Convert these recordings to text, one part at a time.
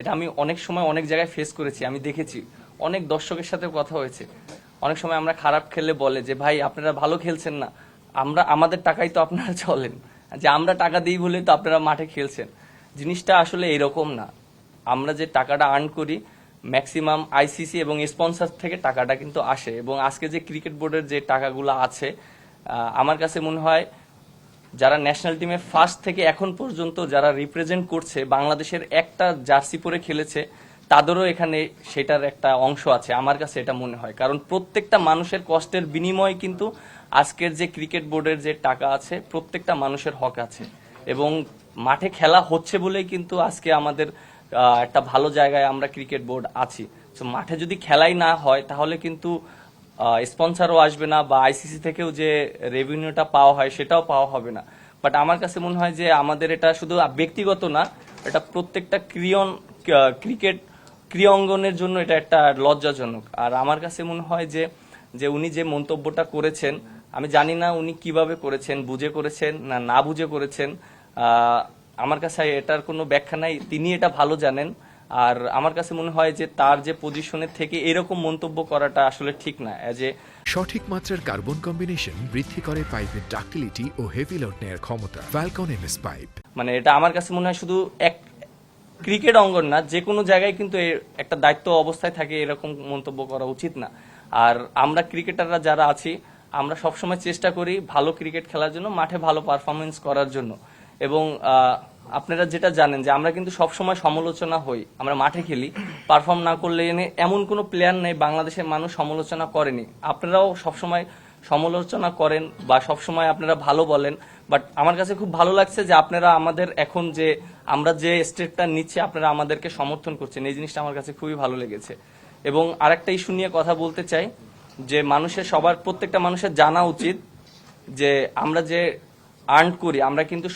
এটা আমি অনেক সময় অনেক জায়গায় ফেস করেছি, আমি দেখেছি, অনেক দর্শকের সাথে কথা হয়েছে। অনেক সময় আমরা খারাপ খেললে বলে যে ভাই আপনারা ভালো খেলছেন না, আমরা আমাদের টাকাই তো আপনারা চলেন, যে আমরা টাকা দিই বলে তো আপনারা মাঠে খেলছেন। জিনিসটা আসলে এরকম না। আমরা যে টাকাটা আর্ন করি ম্যাক্সিমাম আইসিসি এবং স্পন্সর থেকে টাকাটা কিন্তু আসে, এবং আজকে যে ক্রিকেট বোর্ডের যে টাকাগুলো আছে আমার কাছে মনে হয় যারা ন্যাশনাল টিমে ফার্স্ট থেকে এখন পর্যন্ত যারা রিপ্রেজেন্ট করছে, বাংলাদেশের একটা জার্সি পরে খেলেছে, তাদেরও এখানে সেটার একটা অংশ আছে আমার কাছে এটা মনে হয়। কারণ প্রত্যেকটা মানুষের কষ্টের বিনিময়ে কিন্তু আজকের যে ক্রিকেট বোর্ডের যে টাকা আছে প্রত্যেকটা মানুষের হক আছে, এবং মাঠে খেলা হচ্ছে বলেই কিন্তু আজকে আমাদের একটা ভালো জায়গায় আমরা ক্রিকেট বোর্ড আছি। তো মাঠে যদি খেলাই না হয় তাহলে কিন্তু স্পন্সরও আসবে না, বা আইসিসি থেকেও যে রেভিনিউটা পাওয়া হয় সেটাও পাওয়া হবে না। বাট আমার কাছে মনে হয় যে আমাদের এটা শুধু ব্যক্তিগত না, এটা প্রত্যেকটা ক্রিকেট ক্রীড়াঙ্গনের জন্য এটা একটা লজ্জাজনক। আর আমার কাছে মনে হয় যে যে উনি যে মন্তব্যটা করেছেন, আমি জানি না উনি কিভাবে করেছেন, বুঝে করেছেন না না বুঝে করেছেন, আমার কাছে এটার কোনো ব্যাখ্যা নাই, তিনি এটা ভালো জানেন। আর আমার কাছে মনে হয় যে তার যে পজিশনের থেকে এরকম মন্তব্য করাটা আসলে ঠিক না। সঠিক মাত্রার কার্বন কম্বিনেশন বৃদ্ধি করে পাইপের ডাক্টিলিটি ও হেভি লোড নেয়ার ক্ষমতা। ফ্যালকন এমএস পাইপ, মানে এটা আমার কাছে মনে হয় শুধু এক ক্রিকেট অঙ্গন না, যে কোনো জায়গায় কিন্তু একটা দায়িত্ব অবস্থায় থাকে এরকম মন্তব্য করা উচিত না। আর আমরা ক্রিকেটাররা যারা আছি আমরা সবসময় চেষ্টা করি ভালো ক্রিকেট খেলার জন্য, মাঠে ভালো পারফরমেন্স করার জন্য। এবং আপনারা যেটা জানেন যে আমরা কিন্তু সবসময় সমালোচনা হই, আমরা মাঠে খেলি, পারফর্ম না করলে এমন কোনো প্লেয়ার নেই বাংলাদেশের মানুষ সমালোচনা করেনি। আপনারাও সবসময় সমালোচনা করেন বা সবসময় আপনারা ভালো বলেন, বাট আমার কাছে খুব ভালো লাগছে যে আপনারা আমাদের এখন যে আমরা যে স্টেপটা নিচ্ছি আপনারা আমাদেরকে সমর্থন করছেন, এই জিনিসটা আমার কাছে খুবই ভালো লেগেছে। এবং আরেকটা ইস্যু নিয়ে কথা বলতে চাই যে প্রত্যেকটা মানুষের জানা উচিত যে আমরা যে আর্ন করি আমরা কিন্তু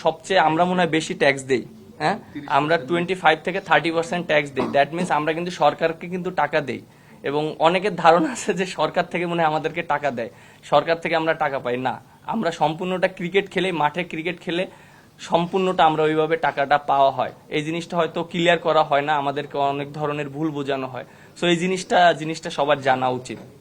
আমরা মনে হয় বেশি ট্যাক্স দেই। হ্যাঁ, আমরা 25 থেকে 30% ট্যাক্স দেই। দ্যাট মিনস আমরা কিন্তু সরকারকে কিন্তু টাকা দেই, এবং অনেকের ধারণা আছে যে সরকার থেকে মনে হয় আমাদেরকে টাকা দেয়, সরকার থেকে আমরা টাকা পাই না। আমরা সম্পূর্ণটা ক্রিকেট খেলে, মাঠে ক্রিকেট খেলে সম্পূর্ণটা আমরা ওইভাবে টাকাটা পাওয়া হয়। এই জিনিসটা হয়তো ক্লিয়ার করা হয় না, আমাদেরকে অনেক ধরনের ভুল বোঝানো হয়। সো এই জিনিসটা সবার জানা উচিত।